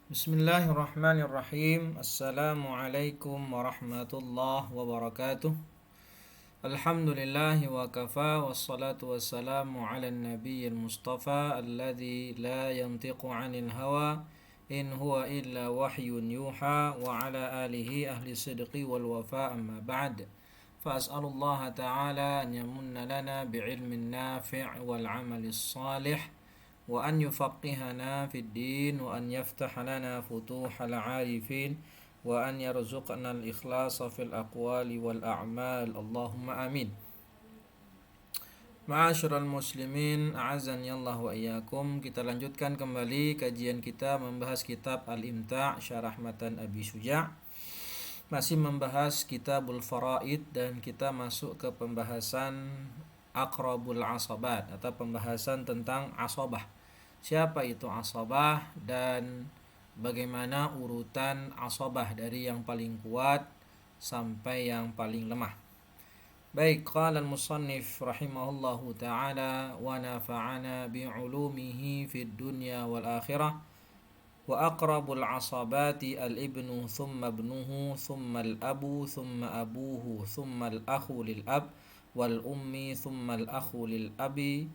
Bismillahirrahmanirrahim. Assalamualaikum warahmatullahi wabarakatuh. Alhamdulillahi wa kafa wassalatu wassalamu ala nabiyyil mustafa alladzi la yantiqu 'anil hawa in huwa illa wahyun yuha wa ala alihi ahli sidqi wal wafa amma ba'd. Fas'alullaha ta'ala an yamunna lana bi'ilmin nafi' wal 'amalis salih وأن يفقهنا في الدين وأن يفتح لنا فتوح العارفين وأن يرزقنا الإخلاص في الأقوال والأعمال اللهم آمين. Ma'asyiral muslimin, a'azzani Allah wa iyyakum. Kita lanjutkan kembali kajian kita membahas kitab Al-Imta' Syarah Matan Abi Syuja'. Masih membahas Kitabul Faraid dan kita masuk ke pembahasan Aqrabul Asabat atau pembahasan tentang asabah. Siapa itu asabah dan bagaimana urutan asabah dari yang paling kuat sampai yang paling lemah. Baik, qala al-musannif rahimahullahu ta'ala wa nafa'ana bi'ulumihi fid dunya wal akhirah. Wa aqrabul asabati al-ibnu thumma ibnuhu thumma al-abu thumma abuhu thumma al-akhu lil-ab wal ummi thumma al-akhu lil-abi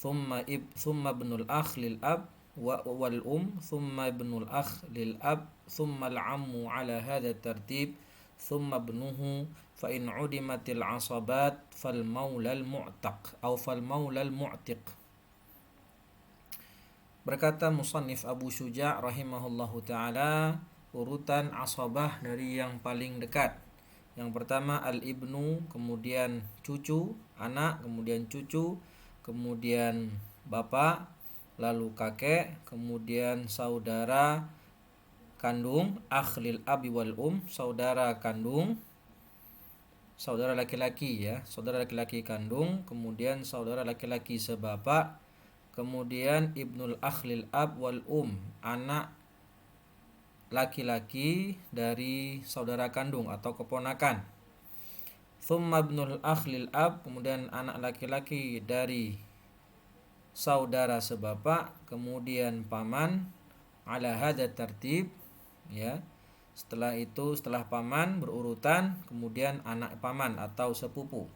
thumma ibnul akh lil-ab wal thumma ibnul akh lil-ab thumma al-ammu ala hadha tartib thumma ibnuhu fa in udimatil asabat fal maula al-mu'taq atau fal maula al-mu'tiq. Berkata musannif Abu Syuja' rahimahullahu ta'ala, urutan asabah dari yang paling dekat. Yang pertama al-ibnu, kemudian cucu, anak, kemudian cucu, kemudian bapak, lalu kakek, kemudian saudara kandung, akhlil abi wal saudara kandung, saudara laki-laki ya, saudara laki-laki kandung, kemudian saudara laki-laki sebapak, kemudian ibnul akhlil ab wal anak laki-laki dari saudara kandung atau keponakan. Thumma ibnul akhlil ab, kemudian anak laki-laki dari saudara sebapak, kemudian paman, ala hadza tartib ya. Setelah itu, setelah paman berurutan, kemudian anak paman atau sepupu.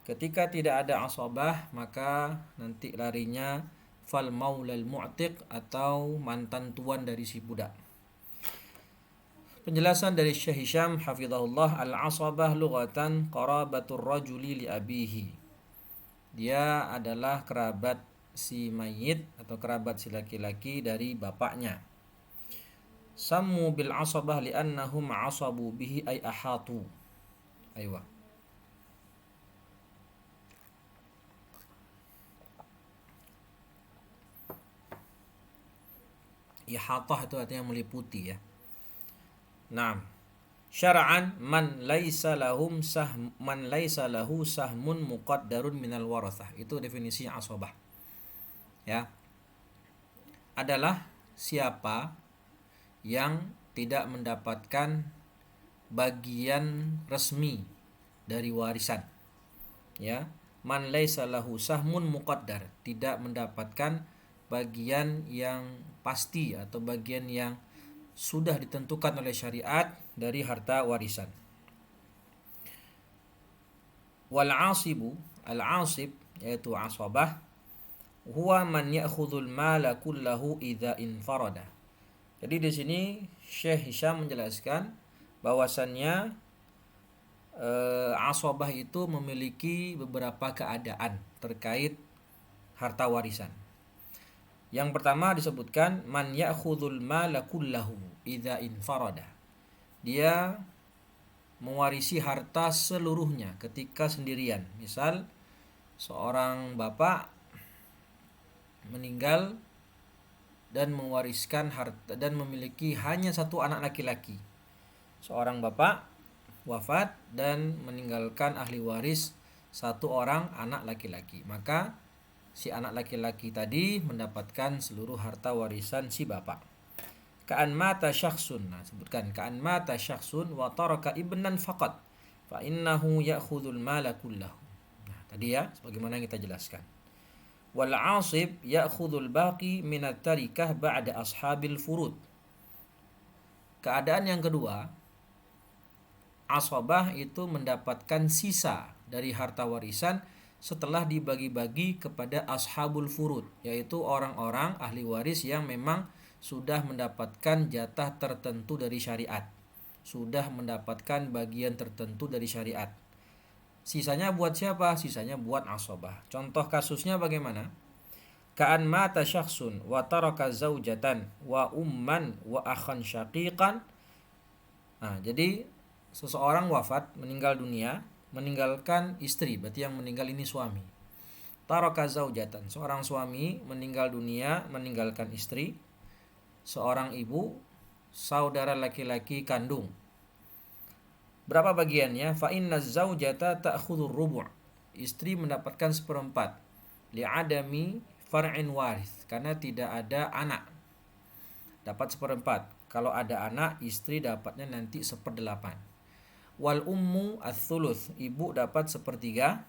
Ketika tidak ada asabah, maka nanti larinya fal maulal mu'tiq atau mantan tuan dari si budak. Penjelasan dari Syekh Hisham hafizahullah, al-asabah lughatan qarabatur rajuli li abihi. Dia adalah kerabat si mayit atau kerabat si laki-laki dari bapaknya. Sammu bil asabah li'annahum asabu bihi ay ahatu. Aywa. Ihatah itu artinya meliputi ya. Nah, syara'an man laisa lahu sahmun muqaddarun minal warathah. Itu definisi asabah. Ya. Adalah siapa yang tidak mendapatkan bagian resmi dari warisan. Ya. Man laisa lahu sahmun muqaddar, tidak mendapatkan bagian yang pasti atau bagian yang sudah ditentukan oleh syariat dari harta warisan. Wal asibu, al-asib yaitu asabah, huwa man ya'khudhul mala kullahu idza infarada. Jadi di sini Syekh Hisham menjelaskan bahwasannya asabah itu memiliki beberapa keadaan terkait harta warisan. Yang pertama disebutkan man ya'khudhul mala kullahu idza infarada. Dia mewarisi harta seluruhnya ketika sendirian. Misal seorang bapak meninggal dan mewariskan harta dan memiliki hanya satu anak laki-laki. Seorang bapak wafat dan meninggalkan ahli waris satu orang anak laki-laki. Maka si anak laki-laki tadi mendapatkan seluruh harta warisan si bapak. Ka'an mata syakhsun, nah sebutkan ka'an mata syakhsun wa taraka ibnan faqat fa innahu ya'khudhul mala kullahu. Nah, tadi ya sebagaimana yang kita jelaskan. Wal 'asib ya'khudhul baqi minat tarikah ba'da ashabil furud. Keadaan yang kedua, asabah itu mendapatkan sisa dari harta warisan setelah dibagi-bagi kepada ashabul furud, yaitu orang-orang ahli waris yang memang sudah mendapatkan jatah tertentu dari syariat, sudah mendapatkan bagian tertentu dari syariat. Sisanya buat siapa? Sisanya buat asabah. Contoh kasusnya bagaimana? Ka'an mata syakhsun wa taraka zaujatan wa umman wa akhan syaqiqan. Nah, jadi seseorang wafat, meninggal dunia, meninggalkan istri, berarti yang meninggal ini suami. Taraka zaujatan, seorang suami meninggal dunia, meninggalkan istri, seorang ibu, saudara laki-laki kandung. Berapa bagiannya? Fa inna zaujata ta'khudhur rubu'. Istri mendapatkan seperempat. Li'adami far'in waris, karena tidak ada anak. Dapat seperempat. Kalau ada anak, istri dapatnya nanti 1/8. Wal ummu ats-tsuluts, ibu dapat 1/3.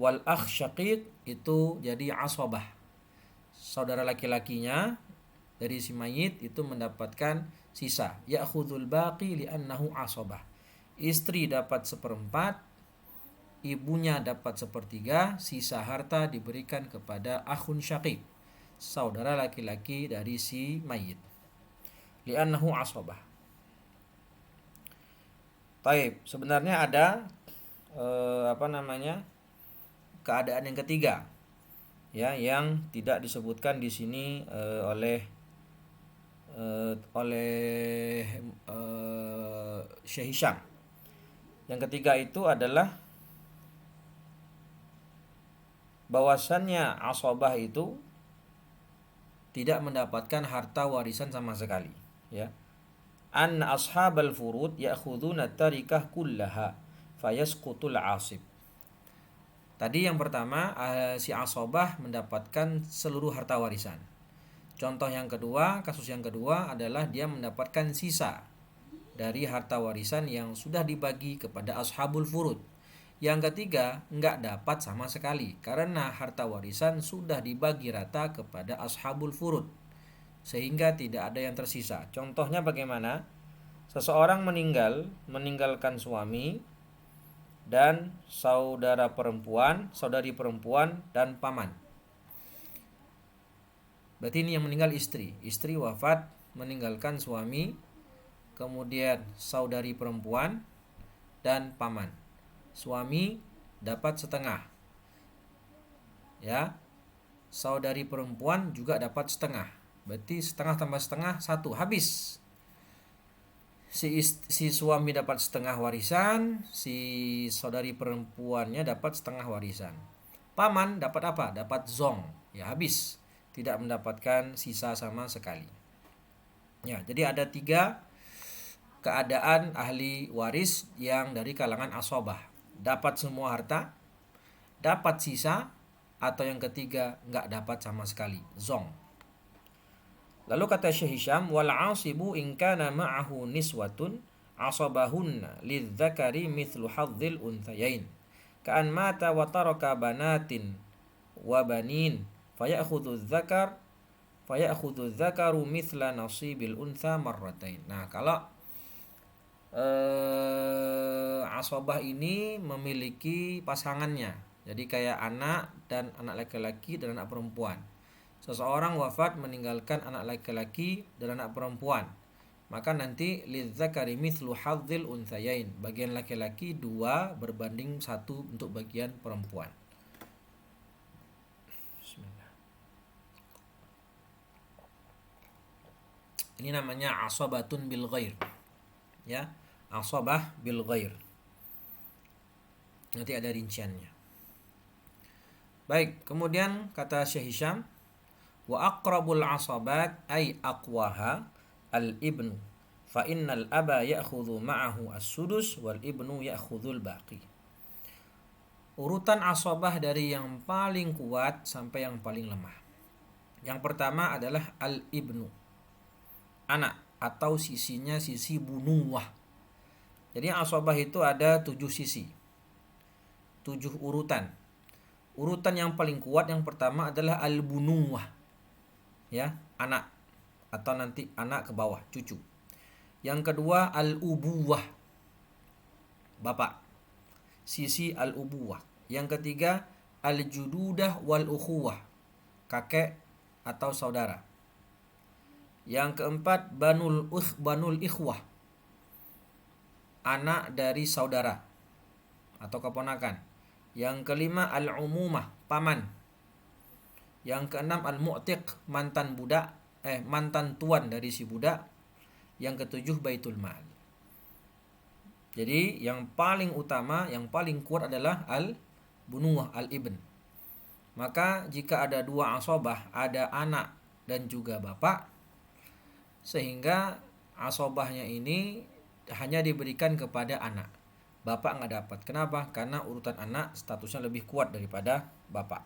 Wal akh syaqiq itu jadi asabah. Saudara laki-lakinya dari si mayit itu mendapatkan sisa. Ya'khudul baqi li'annahu asabah. Istri dapat 1/4, ibunya dapat 1/3, sisa harta diberikan kepada akhun syaqiq, saudara laki-laki dari si mayit. Li'annahu asabah. Taib, sebenarnya ada keadaan yang ketiga, ya, yang tidak disebutkan di sini oleh Syekh Hisham. Yang ketiga itu adalah bahwasannya asabah itu tidak mendapatkan harta warisan sama sekali, ya. An ashabal furud ya'khuduna tarikah kullaha fayasqutul asib. Tadi yang pertama, si asabah mendapatkan seluruh harta warisan. Contoh yang kedua, kasus yang kedua adalah dia mendapatkan sisa dari harta warisan yang sudah dibagi kepada ashabul furud. Yang ketiga, enggak dapat sama sekali karena harta warisan sudah dibagi rata kepada ashabul furud, sehingga tidak ada yang tersisa. Contohnya bagaimana? Seseorang meninggalkan suami dan saudari perempuan dan paman. Berarti ini yang meninggal istri. Istri wafat, meninggalkan suami, kemudian saudari perempuan dan paman. Suami dapat setengah, ya. Saudari perempuan juga dapat setengah. Berarti setengah tambah setengah 1, habis. Si suami dapat setengah warisan, si saudari perempuannya dapat setengah warisan. Paman dapat apa? Dapat zong, ya, habis. Tidak mendapatkan sisa sama sekali. Ya, jadi ada 3 keadaan ahli waris yang dari kalangan asabah. Dapat semua harta, dapat sisa, atau yang ketiga nggak dapat sama sekali, zong. Lalu kata Syekh Hisham, wal asibu in kana ma'ahu niswatun asabahunna lidzakari mithlu hadzil unthayain. Ka'an mata wa taraka banatin wa banin fayakhudhu dzakaru mithla nasibil untha marratain. Nah, kalau asabah ini memiliki pasangannya, jadi kayak anak dan anak laki-laki dan anak perempuan. Seseorang wafat meninggalkan anak laki-laki dan anak perempuan, maka nanti lidzakari mithlu hadzil unthayain, bagian laki-laki 2 berbanding 1 untuk bagian perempuan. Bismillah. Ini namanya asabatun bil ghair, ya, asabah bil ghair. Nanti ada rinciannya. Baik, kemudian kata Syekh Hisham, wa aqrabul asabat ay aqwaha al ibnu fa innal aba ya'khudhu ma'ahu as-sudus wal ibnu ya'khudhul baqi. Urutan asabah dari yang paling kuat sampai yang paling lemah. Yang pertama adalah al ibnu, anak, atau sisinya sisi bunuwah. Jadi asabah itu ada 7 sisi, 7 urutan. Urutan yang paling kuat yang pertama adalah al-bunuwah, ya, anak, atau nanti anak ke bawah, cucu. Yang kedua al-ubuwah, bapak, sisi al-ubuwah. Yang ketiga al-jududah wal ukhuwah, kakek atau saudara. Yang keempat banul ikhwah, anak dari saudara atau keponakan. Yang kelima al-umumah, paman. Yang keenam al-mu'tiq, mantan tuan dari si budak. Yang ketujuh baitul mal. Jadi yang paling utama, yang paling kuat adalah al-bunuwah, al-ibn. Maka jika ada dua asobah, ada anak dan juga bapak, sehingga asobahnya ini hanya diberikan kepada anak. Bapak nggak dapat. Kenapa? Karena urutan anak statusnya lebih kuat daripada bapak.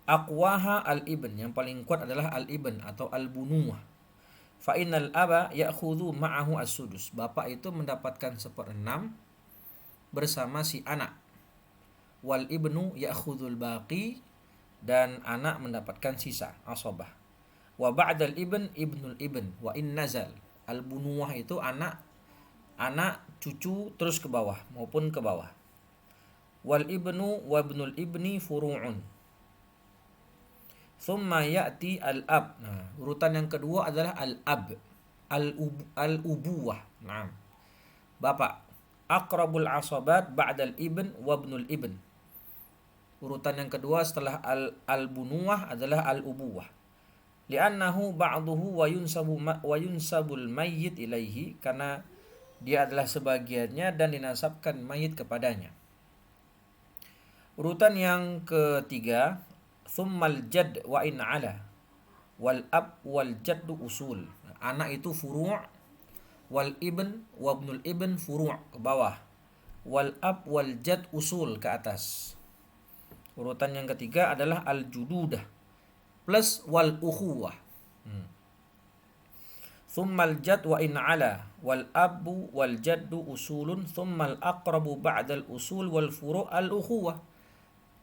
Aqwaha al-ibn, yang paling kuat adalah al-ibn atau al-bunuwah. Fa innal aba ya'khudhu ma'ahu as-sudus. Bapak itu mendapatkan 1/6 bersama si anak. Wal ibnu ya'khudhul baqi, dan anak mendapatkan sisa asobah. Wa ba'dal ibn ibnul ibn wa in nazal. Al-bunuwah itu anak, cucu terus ke bawah maupun ke bawah. Wal ibnu wa ibnul ibni furu'un. Thumma ya'ti al-ab. Nah, urutan yang kedua adalah al-ab, al-ubuwah. Nah, bapak. Aqrabul asabat ba'dal ibn wa ibnul ibn. Urutan yang kedua setelah al-bunuwah adalah al-ubuwah. Li'annahu ba'duhu wa yunsabul mayyit ilaihi, karena dia adalah sebagiannya dan dinasabkan mayit kepadanya. Urutan yang ketiga, thummal jadd wa in ala wal ab wal jaddu usul. Anak itu furu', wal ibn wa ibnul ibn furu' ke bawah, wal ab wal jadd usul ke atas. Urutan yang ketiga adalah al jududah plus wal ukhuwah. Thummal jadd wa in ala wal abu wal jaddu usulun, thummal aqrabu ba'dal usul wal furu' al ukhuwah.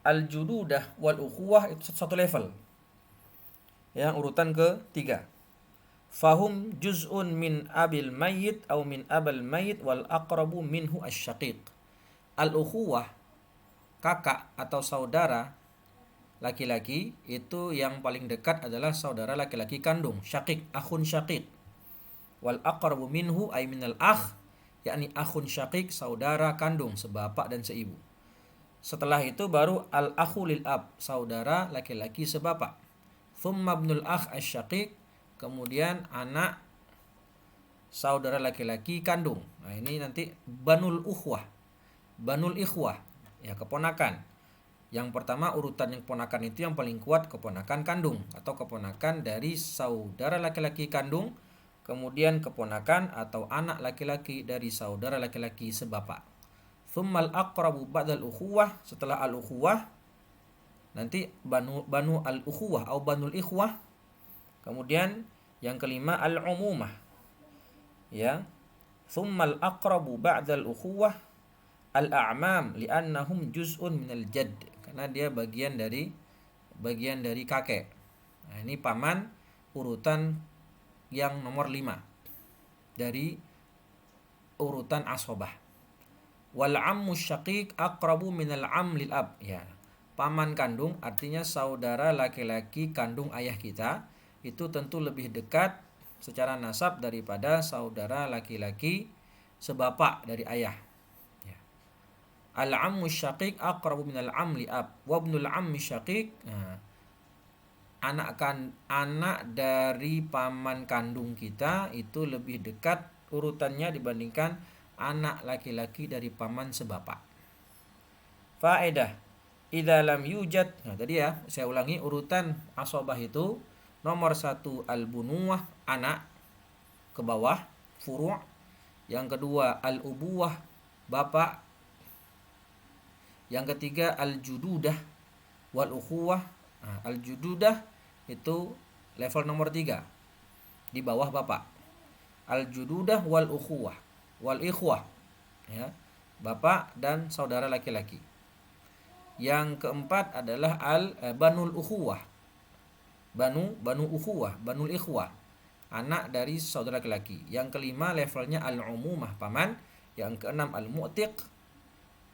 Al jududah wal ukhuwah itu satu level. Yang urutan ketiga. Fahum juz'un min abil mayyit atau min abal mayyit wal aqrabu minhu asy-syaqiq. Al ukhuwah, kakak atau saudara laki-laki, itu yang paling dekat adalah saudara laki-laki kandung, syaqiq, akhun syaqiq. Wal aqrabu minhu ay minal akh, yakni akhun syaqiq, saudara kandung sebapak dan seibu. Setelah itu baru al akhu lil ab, saudara laki-laki sebapak. Thumma ibnul akh asy-syaqiq, kemudian anak saudara laki-laki kandung. Nah, ini nanti banul ukhwah, banul ikhwah, ya keponakan. Yang pertama urutan yang keponakan itu yang paling kuat keponakan kandung atau keponakan dari saudara laki-laki kandung, kemudian keponakan atau anak laki-laki dari saudara laki-laki sebapak. Thummal aqrabu ba'dal ukhuwah, setelah al ukhuwah nanti banu al ukhuwah atau banul ikhwah. Kemudian yang kelima al umumah, ya. Thummal aqrabu ba'dal ukhuwah al a'mam li'annahum juz'un minal jadd, karena dia bagian dari kakek. Nah, ini paman urutan yang nomor 5 dari urutan asobah. Wal ammu syaqiq aqrabu minal am lil ab, ya. Paman kandung artinya saudara laki-laki kandung ayah kita, itu tentu lebih dekat secara nasab daripada saudara laki-laki sebapak dari ayah. Al-ammu syaqiq aqrabu minal am li ab wa ibnul ammi syaqiq. Nah, anak dari paman kandung kita itu lebih dekat urutannya dibandingkan anak laki-laki dari paman sebapak. Faedah, idza lam yujad. Nah, tadi ya, saya ulangi urutan asobah itu nomor 1 al-bunuwah, anak ke bawah, furu'. Yang kedua al-ubuwah, bapak. Yang ketiga al-jududah wal ukhuwah. Nah, al-jududah itu level nomor 3 di bawah bapak. Al-jududah wal ukhuwah wal ikhwah, ya, bapak dan saudara laki-laki. Yang keempat adalah banul ukhuwah. Banu ukhuwah, banul ikhwah. anak dari saudara laki-laki. Yang kelima levelnya al-umumah, paman. Yang keenam al-mu'tiq,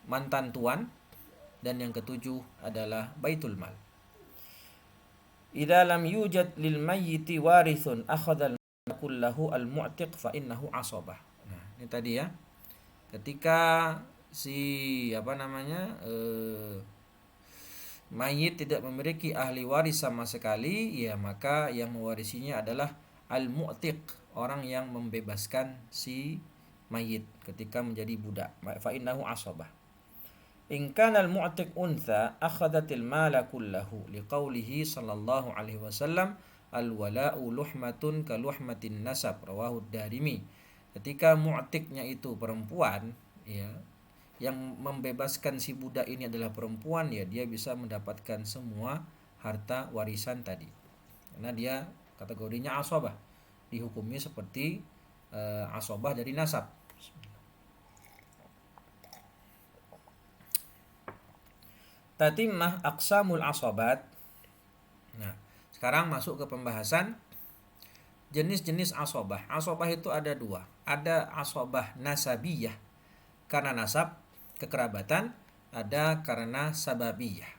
mantan tuan. Dan yang ketujuh adalah baitul mal. Idza lam yujad lil mayyiti warithun akhadha kullahu al-mu'tiq fa innahu asabah. Nah, ini tadi ya. Ketika si mayit tidak memiliki ahli waris sama sekali, ya maka yang mewarisinya adalah al-mu'tiq, orang yang membebaskan si mayit ketika menjadi budak. Fa innahu asabah. In kana al-mu'tiq untha akhadhatil mala kullahu liqaulihi sallallahu alaihi wasallam al-wala'u luhmatun ka luhmatin nasab, rawahu ad-Darimi. Ketika mu'tiqnya itu perempuan, ya, yang membebaskan si budak ini adalah perempuan, ya dia bisa mendapatkan semua harta warisan tadi. Karena dia kategorinya asabah. Dihukumi seperti asabah dari nasab. Tatimah aqsamul asabat. Nah, sekarang masuk ke pembahasan jenis-jenis asabah. Asabah itu ada dua. Ada asabah nasabiyah, karena nasab, kekerabatan. Ada karena sababiyah.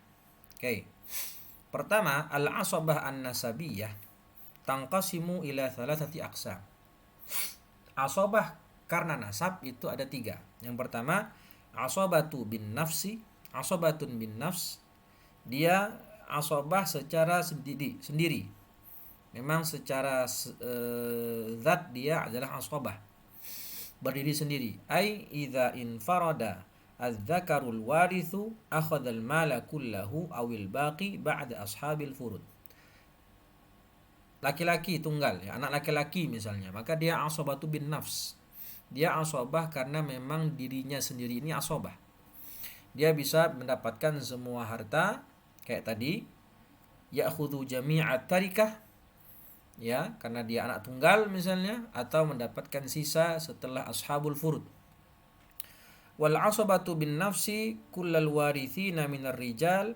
Oke. Pertama, al-asabah an-nasabiyah tanqasimu ila thalathati aqsam. Asabah karena nasab itu ada tiga. Yang pertama, asabatu bin nafsi. Asabatun bin nafs, dia asabah secara sendiri. Memang secara zat dia adalah asabah, berdiri sendiri. Ai idza infarada adz-dzakarul warithu akhadha al-mala kullahu awil baqi ba'da ashabil furud. Laki-laki tunggal, ya, anak laki-laki misalnya, maka dia asabatu bin nafs. Dia asabah karena memang dirinya sendiri ini asabah. Dia bisa mendapatkan semua harta kayak tadi, ya'khudhu jami'at tarikah, ya, karena dia anak tunggal misalnya, atau mendapatkan sisa setelah ashabul furud. Wal asabatu bin nafsi kullal warithina minar rijal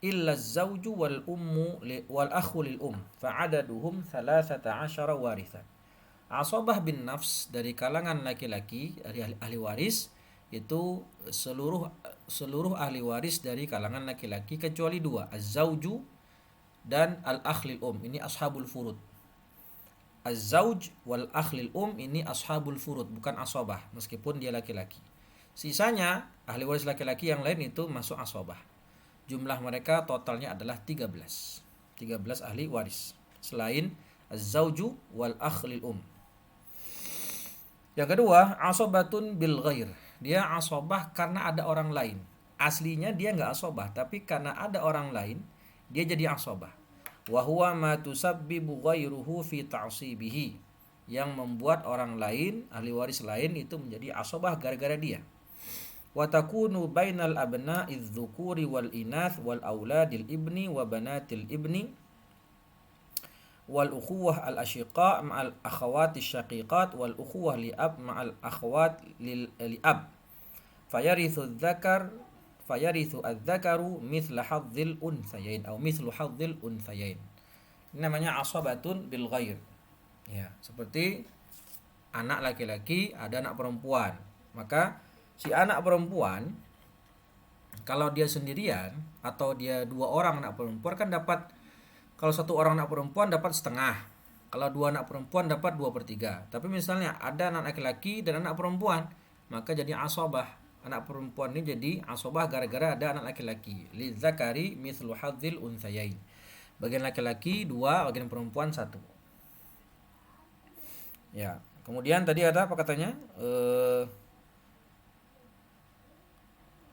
illa az-zawju wal ummu wal akhu lil fa'adaduhum 13 warithan. Asabah bin nafs dari kalangan laki-laki, dari ahli waris, itu seluruh ahli waris dari kalangan laki-laki kecuali dua, az-zawju dan al-akhlil ini ashabul furud. Az-zawj wal akhlil ini ashabul furud, bukan asabah meskipun dia laki-laki. Sisanya ahli waris laki-laki yang lain itu masuk asabah. Jumlah mereka totalnya adalah 13 ahli waris selain az-zawju wal akhlil Yang kedua, asabatun bil ghair. Dia asabah karena ada orang lain. Aslinya dia nggak asabah, tapi karena ada orang lain dia jadi asabah. Wa huwa ma tusabbibu ghairuhu fi ta'sibihi, yang membuat orang lain, ahli waris lain itu menjadi asabah gara-gara dia. Wa takunu bainal abna'iz dzukuri wal inath wal auladil ibni wa banatil ibni wal ukhuwah al ashiqa ma'al akhawati syaqiqat wal ukhuwah li ab ma'al akhawat li ab fayarithu adz-dzakaru mithla hadzil unthayain atau mithlu hadzil unthayain. Ini namanya asabatun bil ghair. Ya, seperti anak laki-laki ada anak perempuan. Maka si anak perempuan kalau dia sendirian atau dia dua orang anak perempuan kan dapat, kalau satu orang anak perempuan dapat setengah. Kalau dua anak perempuan dapat 2/3. Tapi misalnya ada anak laki-laki dan anak perempuan, maka jadi asabah. Anak perempuan ini jadi asabah gara-gara ada anak laki-laki. Lidzakari mithlu hadzil unthayain. Bagian laki-laki 2, bagian perempuan 1. Ya, kemudian tadi ada apa katanya?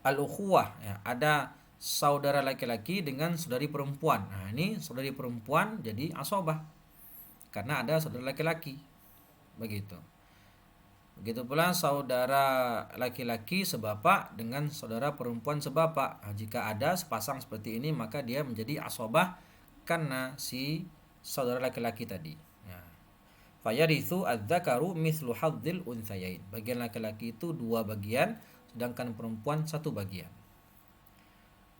Al-ukhuwah, ya, ada saudara laki-laki dengan saudari perempuan. Nah, ini saudari perempuan jadi asabah karena ada saudara laki-laki. Begitu. Begitu pula saudara laki-laki sebapak dengan saudara perempuan sebapak. Nah, jika ada sepasang seperti ini, maka dia menjadi asabah karena si saudara laki-laki tadi. Nah, fayarithu adz-dzakaru mithlu hadzil unthayain. Bagian laki-laki itu 2 bagian, sedangkan perempuan 1 bagian.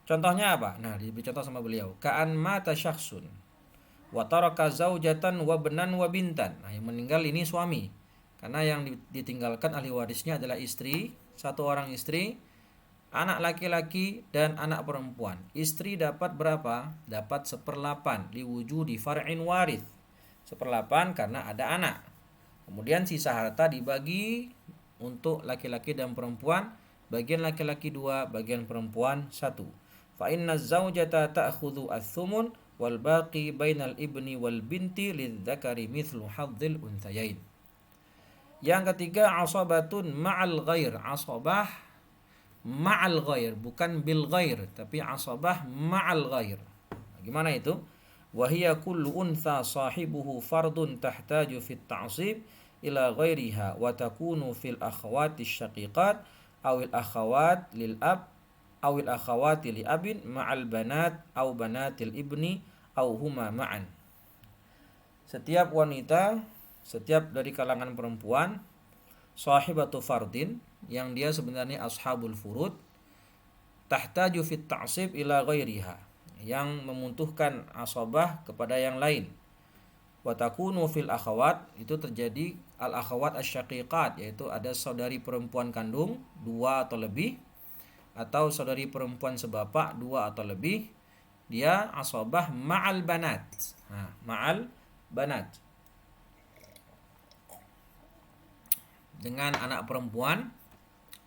Contohnya apa? Nah, diberi contoh sama beliau. Ka'an mata syakhsun Wa taraka zaujatan wa benan wa bintan. Nah, yang meninggal ini suami. Karena yang ditinggalkan ahli warisnya adalah istri, satu orang istri, anak laki-laki dan anak perempuan. Istri dapat berapa? Dapat 1/8 liwujudi far'in warith. 1/8 karena ada anak. Kemudian sisa harta dibagi untuk laki-laki dan perempuan. Bagian laki-laki 2, bagian perempuan 1. Fa inna zaujata ta'khudhu ats-tsumun wal baqi bainal ibni wal binti lidzakari mithlu hadzil unthayain. Yang ketiga asabatun ma'al ghair. Asabah ma'al ghair, bukan bil ghair, tapi asabah ma'al ghair. Gimana itu? Wahia kullu untha sahibuhu fardun tahtaju fit ta'sib ila ghairiha wa takunu fil akhawati syaqiqat awil akhawat lil ab awil akhawati li abin ma'al banat aw banatil ibni aw huma ma'an. Setiap wanita, setiap dari kalangan perempuan, sahibatu fardin, yang dia sebenarnya ashabul furud, tahtaju fit ta'sib ila ghairiha, yang membutuhkan asabah kepada yang lain. Wa takunu fil akhawat, itu terjadi al akhawat asyaqiqat, yaitu ada saudari perempuan kandung 2 atau lebih, atau saudari perempuan sebapak 2 atau lebih, dia asabah ma'al banat. Nah, ma'al banat, dengan anak perempuan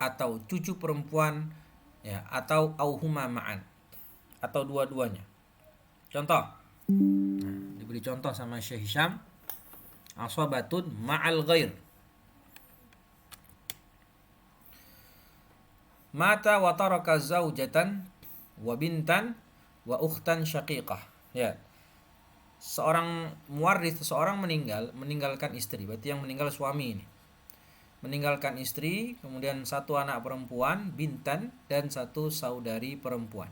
atau cucu perempuan, ya, atau auhuma ma'an, atau dua-duanya. Contoh, nah, diberi contoh sama Syekh Hisham, asabatun ma'al ghair. Mata wa taraka zaujatan wa bintan wa ukhtan syaqiqah. Ya. Seorang muwarith, seseorang meninggalkan istri, berarti yang meninggal suami ini. Meninggalkan istri, kemudian 1 anak perempuan, bintan, dan 1 saudari perempuan.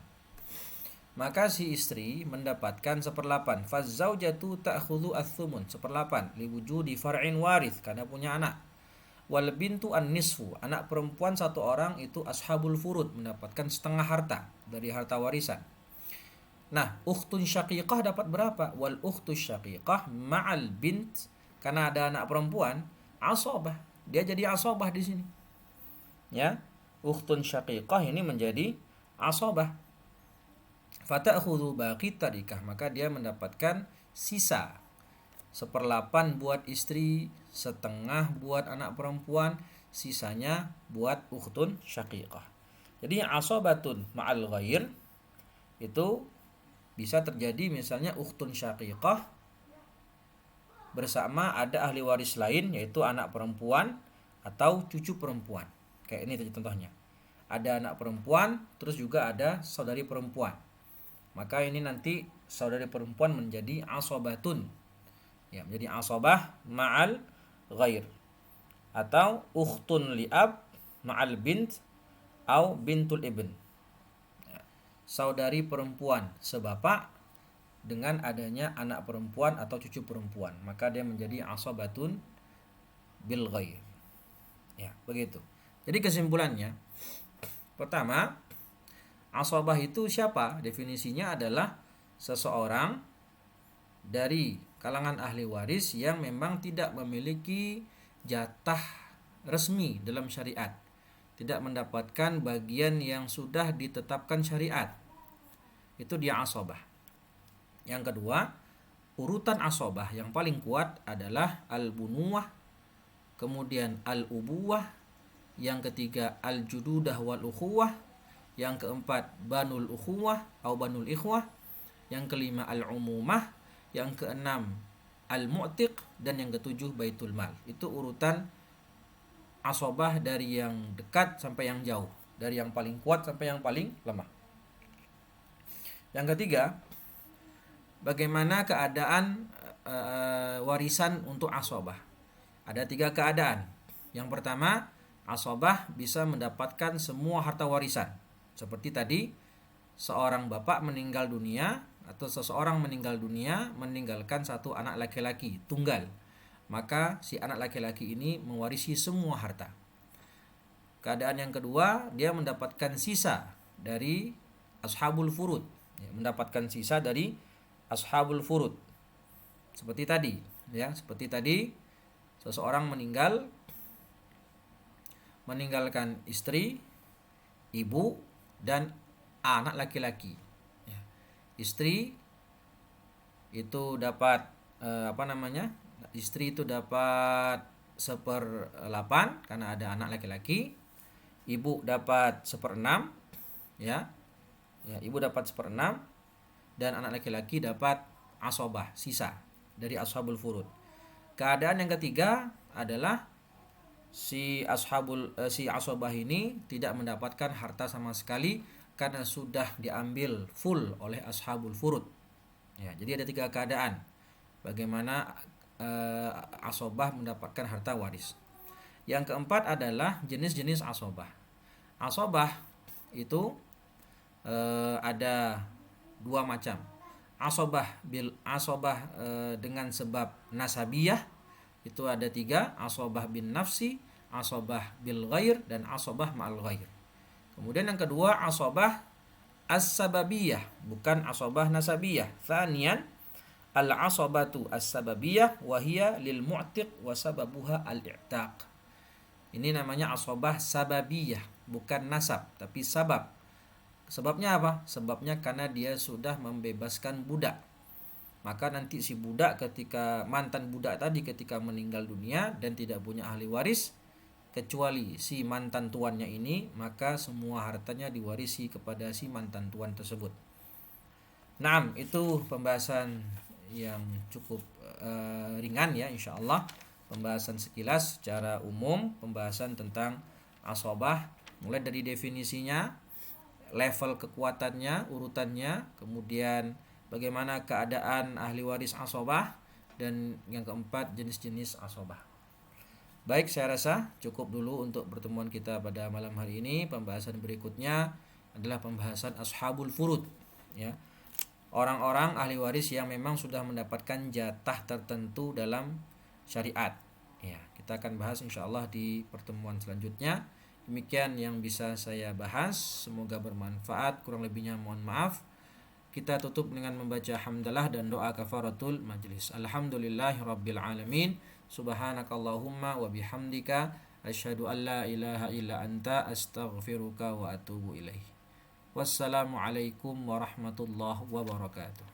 Maka si istri mendapatkan 1/8. Fazzaujatu ta'khudhu ats-tsumun, 1/8 liwujudi far'in warith, karena punya anak. Wal bintu an-nisfu, anak perempuan 1 orang itu ashabul furud, mendapatkan setengah harta dari harta warisan. Nah, ukhtun syaqiqah dapat berapa? Wal ukhtus syaqiqah ma'al bint, karena ada anak perempuan, asabah. Dia jadi asabah di sini. Ya, ukhtun syaqiqah ini menjadi asabah. Fata'khudhu baqi tarikah, maka dia mendapatkan sisa 1/8 buat istri, 1/2 buat anak perempuan, sisanya buat ukhtun syaqiqah. Jadi asabatun ma'al ghair itu bisa terjadi misalnya ukhtun syaqiqah bersama ada ahli waris lain, yaitu anak perempuan atau cucu perempuan. Kayak ini tadi contohnya. Ada anak perempuan, terus juga ada saudari perempuan. Maka ini nanti saudari perempuan menjadi asabatun. Ya, menjadi asabah ma'al ghair. Atau ukhtun li'ab ma'al bint atau bintul ibn. Ya, saudari perempuan sebapak dengan adanya anak perempuan atau cucu perempuan, maka dia menjadi asabatun bil ghair. Ya, begitu. Jadi kesimpulannya, pertama, asabah itu siapa? Definisinya adalah seseorang dari kalangan ahli waris yang memang tidak memiliki jatah resmi dalam syariat, tidak mendapatkan bagian yang sudah ditetapkan syariat. Itu dia asabah. Yang kedua, urutan asabah yang paling kuat adalah al-bunuwah, kemudian al-ubuwah, yang ketiga al-jududah wal ukhuwah, yang keempat banul ukhuwah atau banul ikhwah, yang kelima al-umumah, yang keenam al-mu'tiq, dan yang ketujuh baitul mal. Itu urutan asabah dari yang dekat sampai yang jauh, dari yang paling kuat sampai yang paling lemah. Yang ketiga, bagaimana keadaan warisan untuk asabah? Ada 3 keadaan. Yang pertama, asabah bisa mendapatkan semua harta warisan. Seperti tadi, seorang bapak meninggal dunia atau seseorang meninggal dunia meninggalkan 1 anak laki-laki tunggal. Maka si anak laki-laki ini mewarisi semua harta. Keadaan yang kedua, dia mendapatkan sisa dari ashabul furud. Ya, mendapatkan sisa dari ashabul furud. Seperti tadi, ya, seperti tadi seseorang meninggalkan istri, ibu, dan anak laki-laki. Ya. Istri itu dapat Istri itu dapat 1/8 karena ada anak laki-laki. Ibu dapat 1/6, ya. Ya, ibu dapat 1/6 dan anak laki-laki dapat asobah, sisa dari ashabul furud. Keadaan yang ketiga adalah si asobah ini tidak mendapatkan harta sama sekali karena sudah diambil full oleh ashabul furud. Ya, jadi ada 3 keadaan bagaimana asobah mendapatkan harta waris. Yang keempat adalah jenis-jenis asobah. Asobah itu ada 2 macam. Asobah dengan sebab nasabiyah itu ada 3, asobah bin nafsi, asobah bil ghair, dan asobah ma'al ghair. Kemudian yang kedua asobah as-sababiyah, bukan asobah nasabiyah. Tsaniyan al-asobatu as-sababiyah wa hiya lil mu'tiq wa sababuha al-i'taq. Ini namanya asobah sababiyah, bukan nasab tapi sabab. Sebabnya apa? Sebabnya karena dia sudah membebaskan budak. Maka nanti si budak mantan budak tadi ketika meninggal dunia dan tidak punya ahli waris kecuali si mantan tuannya ini, maka semua hartanya diwarisi kepada si mantan tuan tersebut. Naam, itu pembahasan yang cukup ringan ya, insyaallah. Pembahasan sekilas secara umum, pembahasan tentang asobah, mulai dari definisinya, level kekuatannya, urutannya, kemudian bagaimana keadaan ahli waris asobah, dan yang keempat jenis-jenis asobah. Baik, saya rasa cukup dulu untuk pertemuan kita pada malam hari ini. Pembahasan berikutnya adalah pembahasan ashabul furud, ya. Orang-orang ahli waris yang memang sudah mendapatkan jatah tertentu dalam syariat. Ya, kita akan bahas insyaallah di pertemuan selanjutnya. Demikian yang bisa saya bahas, semoga bermanfaat, kurang lebihnya mohon maaf. Kita tutup dengan membaca hamdalah dan doa kafaratul majlis. Alhamdulillahirabbil alamin. Subhanakallahumma wa bihamdika asyhadu an la ilaha illa anta astaghfiruka wa atubu ilaih. Wassalamualaikum warahmatullahi wabarakatuh.